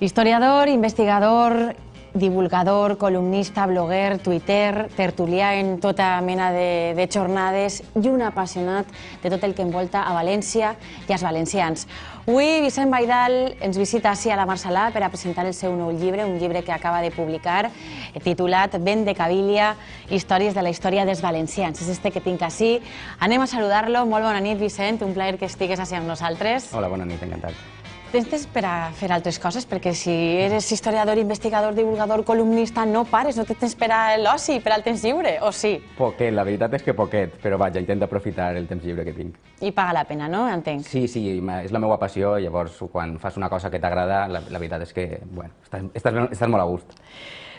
Historiador, investigador, divulgador, columnista, bloguer, tuiter, tertulià en tota mena de jornades i un apassionat de tot el que envolta a València i als valencians. Avui Vicent Baidal ens visita ací a la Marsalà per a presentar el seu nou llibre, un llibre que acaba de publicar, titulat Vent de Cabília, històries de la història dels valencians. És este que tinc ací. Anem a saludar-lo. Molt bona nit, Vicent. Un plaer que estigues ací amb nosaltres. Hola, bona nit, encantat. Tens temps per a fer altres coses? Perquè si eres historiador, investigador, divulgador, columnista, no pares, no tens per a l'oci, per al temps lliure, o sí? Poquet, la veritat és que poquet, però vaja, intento aprofitar el temps lliure que tinc. I paga la pena, no? Entenc. Sí, és la meva passió, llavors quan fas una cosa que t'agrada, la veritat és que, bueno, estàs molt a gust.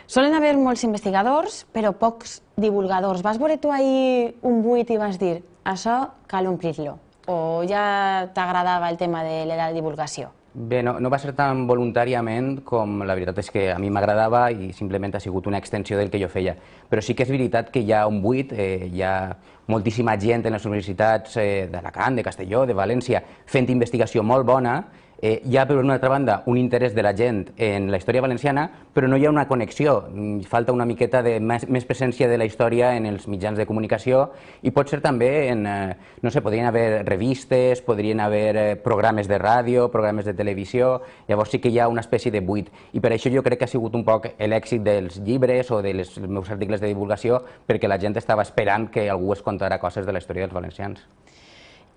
Solen haver molts investigadors, però pocs divulgadors. Vas veure tu ahir un buit i vas dir, això cal omplir-lo, o ja t'agradava el tema de la divulgació? Bé, no va ser tan voluntàriament com la veritat és que a mi m'agradava i simplement ha sigut una extensió del que jo feia. Però sí que és veritat que hi ha un buit, hi ha moltíssima gent en les universitats d'Alacant, de Castelló, de València, fent investigació molt bona. Hi ha, per una altra banda, un interès de la gent en la història valenciana, però no hi ha una connexió. Falta una miqueta de més presència de la història en els mitjans de comunicació i pot ser també en, no sé, podrien haver revistes, podrien haver programes de ràdio, programes de televisió, llavors sí que hi ha una espècie de buit. I per això jo crec que ha sigut un poc l'èxit dels llibres o dels meus articles de divulgació, perquè la gent estava esperant que algú es contara coses de la història dels valencians.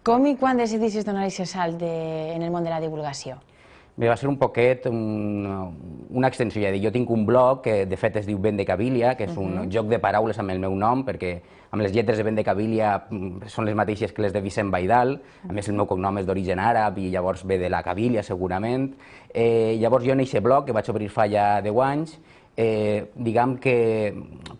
Com i quan decidissis donar aquest salt en el món de la divulgació? Bé, va ser un poquet una extensió, ja dic. Jo tinc un blog que de fet es diu Vent de Cabília, que és un joc de paraules amb el meu nom, perquè amb les lletres de Vent de Cabília són les mateixes que les de Vicent Baidal, a més el meu cognom és d'origen àrab i llavors ve de la Cabília segurament. Llavors jo en aquest blog, que vaig obrir fa ja 10 anys, diguem que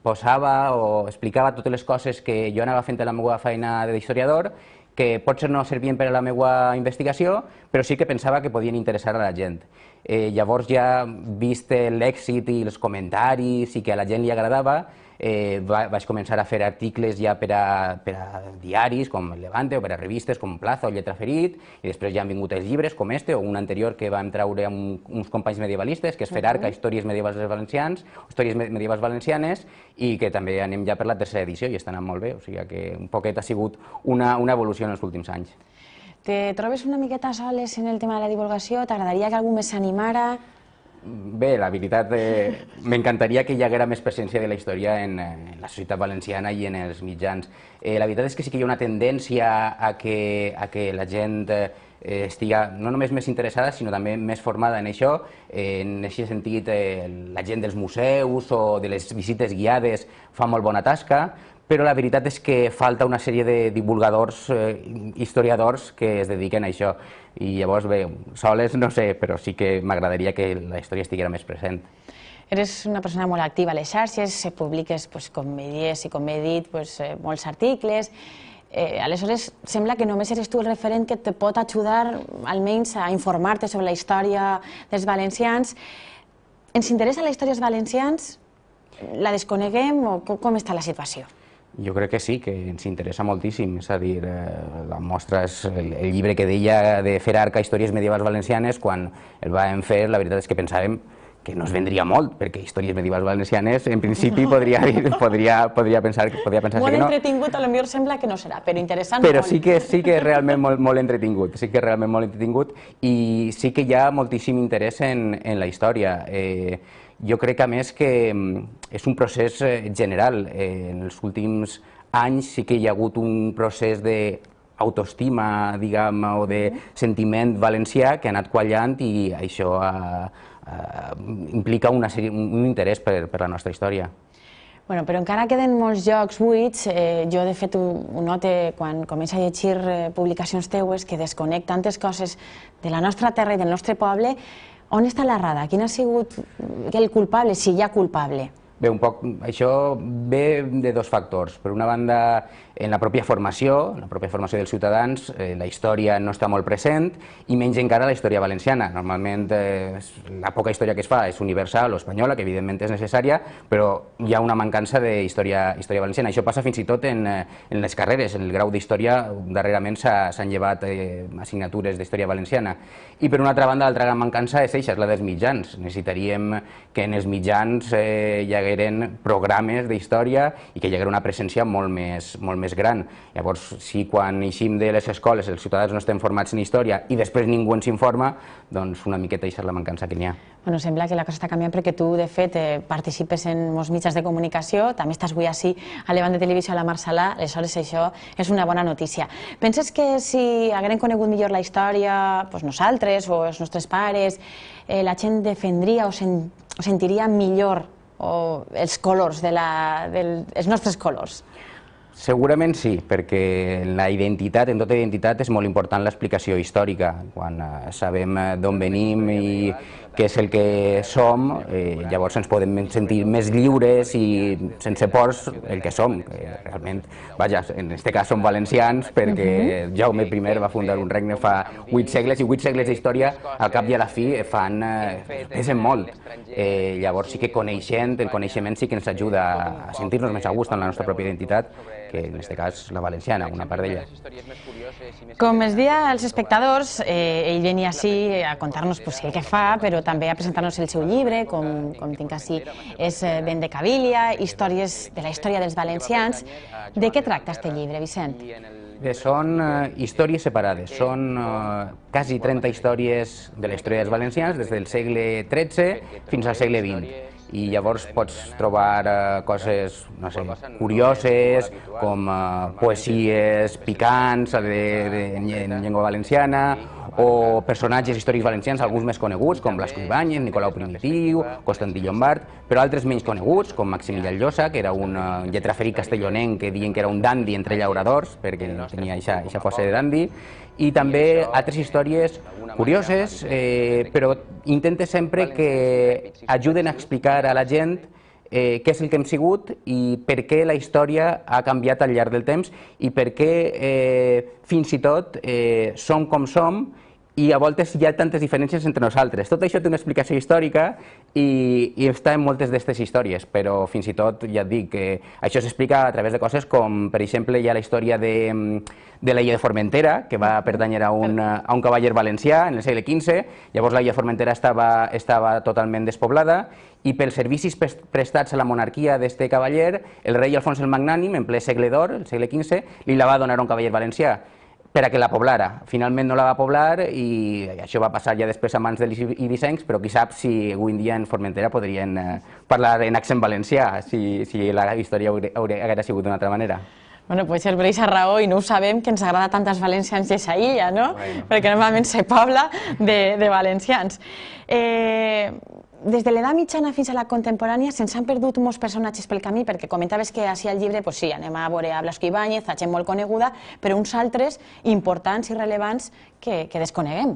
posava o explicava totes les coses que jo anava fent a la meva feina d'historiador, que potser no servien per a la meva investigació, però sí que pensava que podien interessar a la gent. Llavors ja, vist l'èxit i els comentaris i que a la gent li agradava, vaig començar a fer articles ja per a diaris com El Levante o per a revistes com Plaza o Lletra Ferit, i després ja han vingut els llibres com este o un anterior que vam treure amb uns companys medievalistes, que és Ferarca, històries medievals valencians, històries medievals valencianes, i que també anem ja per la tercera edició i està anant molt bé, o sigui que un poquet ha sigut una evolució en els últims anys. Te trobes una miqueta soles en el tema de la divulgació? T'agradaria que algú més s'animara? Bé, la veritat, m'encantaria que hi haguera més presència de la història en la societat valenciana i en els mitjans. La veritat és que sí que hi ha una tendència a que la gent estiga no només més interessada, sinó també més formada en això. En aquest sentit, la gent dels museus o de les visites guiades fa molt bona tasca, però la veritat és que falta una sèrie de divulgadors, historiadors que es dediquen a això. I llavors, bé, soles no sé, però sí que m'agradaria que la història estiguera més present. Eres una persona molt activa a les xarxes, publiques, com he dit, molts articles. Aleshores, sembla que només eres tu el referent que te pot ajudar almenys a informar-te sobre la història dels valencians. Ens interessa la història dels valencians? La desconeguem o com està la situació? Jo crec que sí, que ens interessa moltíssim, és a dir, la mostra és el llibre que deia de Ferarca, històries medievals valencianes, quan el vam fer, la veritat és que pensàvem que no es vendria molt, perquè històries medievals valencianes, en principi, podria pensar que no. Molt entretingut, potser sembla que no serà, però interessant molt. Però sí que és realment molt entretingut, i sí que hi ha moltíssim interès en la història. Jo crec, a més, que és un procés general. En els últims anys sí que hi ha hagut un procés d'autoestima, diguem, o de sentiment valencià que ha anat quallant i això implica un interès per la nostra història. Però encara queden molts llocs buits. Jo, de fet, ho noto quan començo a llegir publicacions teues que desconec tantes coses de la nostra terra i del nostre poble. On està l'errada? Quin ha sigut el culpable, si hi ha culpable? Bé, un poc, això ve de dos factors. Per una banda, en la pròpia formació dels ciutadans, la història no està molt present i menys encara la història valenciana. Normalment la poca història que es fa és universal o espanyola, que evidentment és necessària, però hi ha una mancança d'història valenciana. Això passa fins i tot en les carreres. En el grau d'història darrerament s'han llevat assignatures d'història valenciana. I per una altra banda, l'altra gran mancança és eixa, és la dels mitjans. Necessitaríem que en els mitjans hi hagueren programes d'història i que hi haguera una presència molt més gran. Llavors, si quan eixim de les escoles els ciutadans no estem formats en història i després ningú ens informa, doncs una miqueta això és la mancança que n'hi ha. Bueno, sembla que la cosa està canviant perquè tu, de fet, participes en molts mitjans de comunicació, també estàs avui així a Llevant de Televisió a la Marsalà, aleshores això és una bona notícia. Penses que si haguérem conegut millor la història, nosaltres o els nostres pares, la gent defendria o sentiria millor els colors, els nostres colors? Segurament sí, perquè en tota identitat és molt important l'explicació històrica. Quan sabem d'on venim i què és el que som, llavors ens podem sentir més lliures i sense pors el que som. Realment, vaja, en aquest cas som valencians perquè Jaume I va fundar un regne fa 8 segles i 8 segles d'història al cap i a la fi pesen molt. Llavors sí que el coneixement sí que ens ajuda a sentir-nos més a gust en la nostra pròpia identitat, que en aquest cas la valenciana, una part d'ella. Com es deia als espectadors, ell venia així a contar-nos el que fa, però també a presentar-nos el seu llibre, com tinc així, és Ben de Cabilia, històries de la història dels valencians. De què tracta aquest llibre, Vicent? Bé, són històries separades, són quasi 30 històries de la història dels valencians des del segle XIII fins al segle XX. I llavors pots trobar coses, no sé, curioses, com poesies picants en llengua valenciana, o personatges històrics valencians, alguns més coneguts, com Blasco Ibáñez, Nicolau Primitiu, Constantí Llombart, però altres menys coneguts, com Maximilià Llosa, que era un lletraferit castellonenc que diuen que era un dandi entre llauradors, perquè tenia aquesta pose de dandi, i també altres històries curioses, però intenta sempre que ajuden a explicar a la gent què és el que hem sigut i per què la història ha canviat al llarg del temps i per què fins i tot som com som i a voltes hi ha tantes diferències entre nosaltres. Tot això té una explicació històrica i està en moltes d'aquestes històries, però fins i tot, ja et dic, això s'explica a través de coses com, per exemple, hi ha la història de l'illa de Formentera, que va pertànyer a un cavaller valencià en el segle XV, llavors l'illa de Formentera estava totalment despoblada i pels servicis prestats a la monarquia d'aquest cavaller, el rei Alfons el Magnànim, en ple segle d'or, el segle XV, li la va donar a un cavaller valencià per a que la poblara. Finalment no la va poblar i això va passar ja després a mans dels ibisencs, però qui sap si avui en dia en Formentera podrien parlar en accent valencià, si la història hagués sigut d'una altra manera. Bueno, pues el Breixa raó i no ho sabem que ens agrada tant als valencians i a illa, no? Perquè normalment se pobla de valencians. Des de l'edat mitjana fins a la contemporània se'ns han perdut molts personatges pel camí, perquè comentaves que així al llibre, sí, anem a veure a Blasco Ibáñez, a gent molt coneguda, però uns altres importants i rellevants que desconeguem.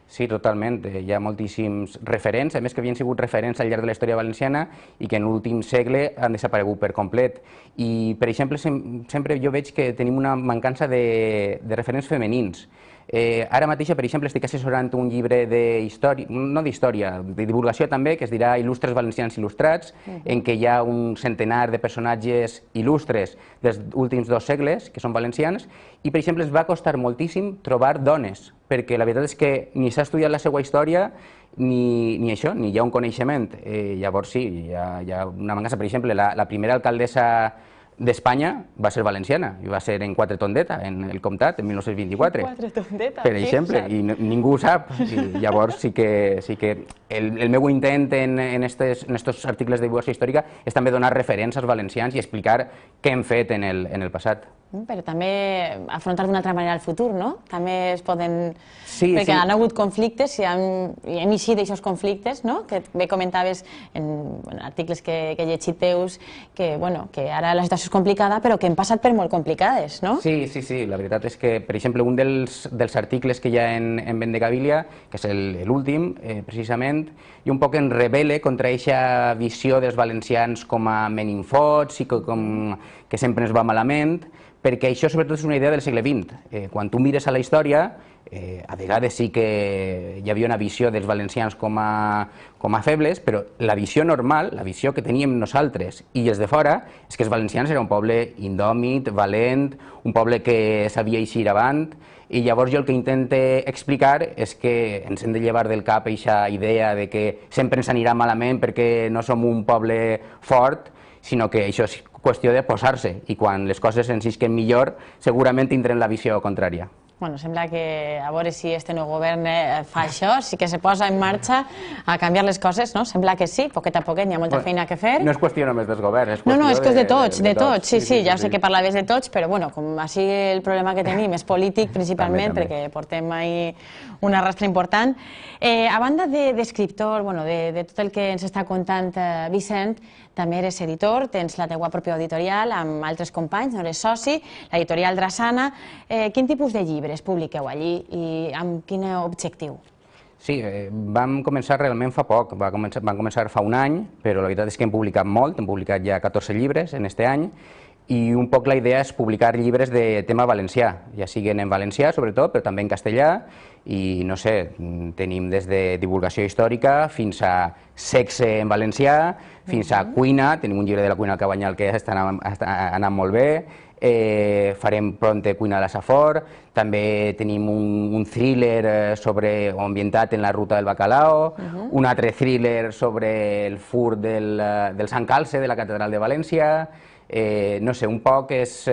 Sí, totalment. Hi ha moltíssims referents, a més que havien sigut referents al llarg de la història valenciana i que en l'últim segle han desaparegut per complet. I, per exemple, sempre jo veig que tenim una mancança de referents femenins. Ara mateix, per exemple, estic assessorant un llibre d'història, no d'història, de divulgació també, que es dirà Il·lustres valencians il·lustrats, en què hi ha un centenar de personatges il·lustres dels últims 2 segles, que són valencians, i, per exemple, ens va costar moltíssim trobar dones, perquè la veritat és que ni s'ha estudiat la seva història, ni això, ni hi ha un coneixement. Llavors sí, hi ha una mancança. Per exemple, la primera alcaldessa d'Espanya va ser valenciana i va ser en Quatretondeta, en el comtat, en 1924. Quatretondeta, per exemple, i ningú ho sap. Llavors sí que el meu intent en aquests articles de divulgació històrica és també donar referents als valencians i explicar què hem fet en el passat. Però també afrontar d'una altra manera el futur, no? També es poden... Sí, perquè sí. han hagut conflictes i hem eixit d'aixòs conflictes, no? Que bé comentaves en articles que he llegit teus que ara la situació és complicada però que hem passat per molt complicades, no? Sí, sí, sí. La veritat és que, per exemple, un dels articles que hi ha en Vendegabilia, que és l'últim, precisament, i un poc en rebel·le contra aquesta visió dels valencians com a meninfots i que sempre ens va malament, perquè això sobretot és una idea del segle XX. Quan tu mires a la història, a vegades sí que hi havia una visió dels valencians com a febles, però la visió normal, la visió que teníem nosaltres i els de fora, és que els valencians era un poble indòmit, valent, un poble que sabia eixir avant, i llavors jo el que intento explicar és que ens hem de llevar del cap aquesta idea de que sempre ens anirà malament perquè no som un poble fort, sinó que això és qüestió de posar-se, i quan les coses ens isquen millor, segurament tindrem la visió contrària. Bueno, sembla que a veure si este nou govern fa això, sí que se posa en marxa a canviar les coses, no? Sembla que sí, poquet a poquet, hi ha molta feina que fer. No és qüestió només dels governs, és qüestió No, és que és de tots, sí, ja sé sí. que parlaves de tots, però bueno, com així el problema que tenim és polític principalment, També. perquè portem ahí una rastra important. A banda d'escriptor, de tot el que ens està contant Vicent, també eres editor, tens la teua pròpia editorial amb altres companys, no eres soci, l'editorial Drassana. Quin tipus de llibres publiqueu allí i amb quin objectiu? Sí, vam començar realment fa poc, vam començar fa un any, però la veritat és que hem publicat molt, hem publicat ja 14 llibres en este any, i un poc la idea és publicar llibres de tema valencià, ja siguin en valencià sobretot, però també en castellà, i no sé, tenim des de divulgació històrica fins a sexe en valencià, fins a cuina, tenim un llibre de la cuina al Cabanyal que està anant molt bé, farem pronte cuina a la Safor, també tenim un thriller ambientat en la ruta del bacalao, un altre thriller sobre el furt del Sant Calce de la Catedral de València, no sé, un poc és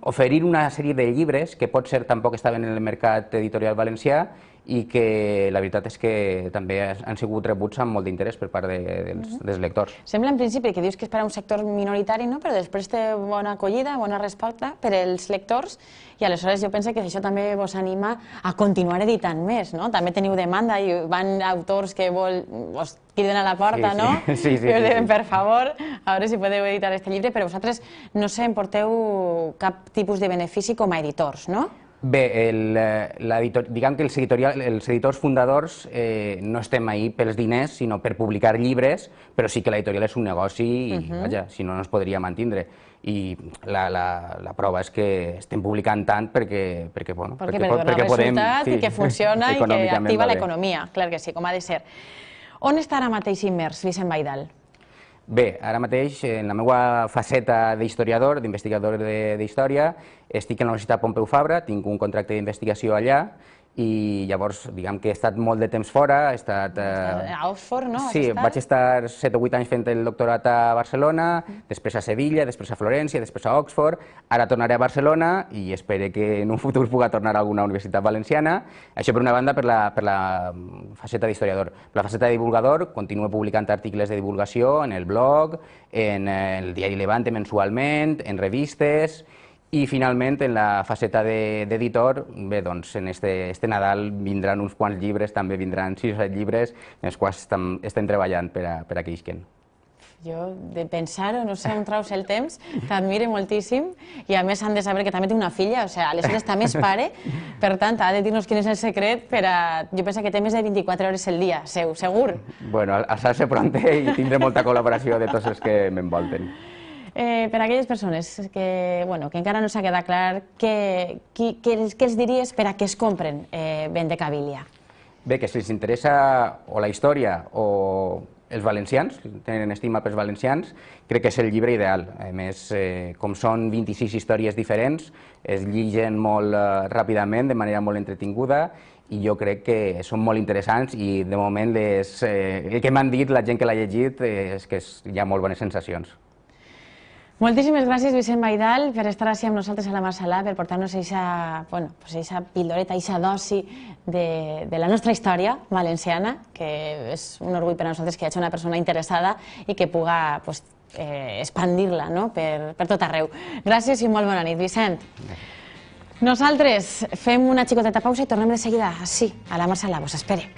oferir una sèrie de llibres que potser tampoc estaven en el mercat editorial valencià i que la veritat és que també han sigut rebuts amb molt d'interès per part dels lectors. Sembla en principi que dius que és per a un sector minoritari, però després té bona acollida, bona resposta per als lectors, i aleshores jo penso que això també vos anima a continuar editant més, no? També teniu demanda i van autors que vos criden a la porta, no? Sí. I us diuen, per favor, a veure si podeu editar aquest llibre, però vosaltres no sé, en porteu cap tipus de benefici com a editors, no? Bé, diguem que els editors fundadors no estem ahí pels diners, sinó per publicar llibres, però sí que l'editorial és un negoci i, vaja, si no, no es podria mantindre. I la prova és que estem publicant tant perquè podem... Perquè dona resultat i que funciona i que activa l'economia, clar que sí, com ha de ser. On està ara mateix immers Vicent Baidal? Bé, ara mateix, en la meva faceta d'historiador, d'investigador d'història, estic a la Universitat Pompeu Fabra, tinc un contracte d'investigació allà, i llavors, diguem que he estat molt de temps fora, he estat... A Oxford, no? Sí, vaig estar 7 o 8 anys fent el doctorat a Barcelona, després a Sevilla, després a Florència, després a Oxford, ara tornaré a Barcelona i espero que en un futur pugui tornar a alguna universitat valenciana. Això per una banda per la faceta d'historiador. Per la faceta de divulgador, continuo publicant articles de divulgació en el blog, en el diari Levante mensualment, en revistes. I finalment, en la faceta d'editor, bé, doncs en este Nadal vindran uns quants llibres, també vindran 6 o 7 llibres, en els quals estem treballant per a que isquen. Jo, de pensar-ho, no sé on traus el temps, t'admiro moltíssim, i a més han de saber que també té una filla, o sigui, aleshores també és pare, per tant, ha de dir-nos quin és el secret per a... Jo penso que té més de 24 hores el dia, segur. Bueno, alçar-se pronte i tindré molta col·laboració de tots els que m'envolten. Per a aquelles persones que encara no s'ha quedat clar, què els diries per a que es compren Vendegabilia? Bé, que si els interessa o la història o els valencians, tenen estima pels valencians, crec que és el llibre ideal. A més, com són 26 històries diferents, es lligen molt ràpidament, de manera molt entretinguda, i jo crec que són molt interessants i de moment el que m'han dit la gent que l'ha llegit és que hi ha molt bones sensacions. Moltíssimes gràcies, Vicent Baidal, per estar així amb nosaltres a la Marsalà, per portar-nos aquesta pildoreta, aquesta dosi de la nostra història valenciana, que és un orgull per a nosaltres que hi hagi una persona interessada i que puga expandir-la per tot arreu. Gràcies i molt bona nit, Vicent. Nosaltres fem una xicoteta pausa i tornem de seguida, sí, a la Marsa Labos, espere.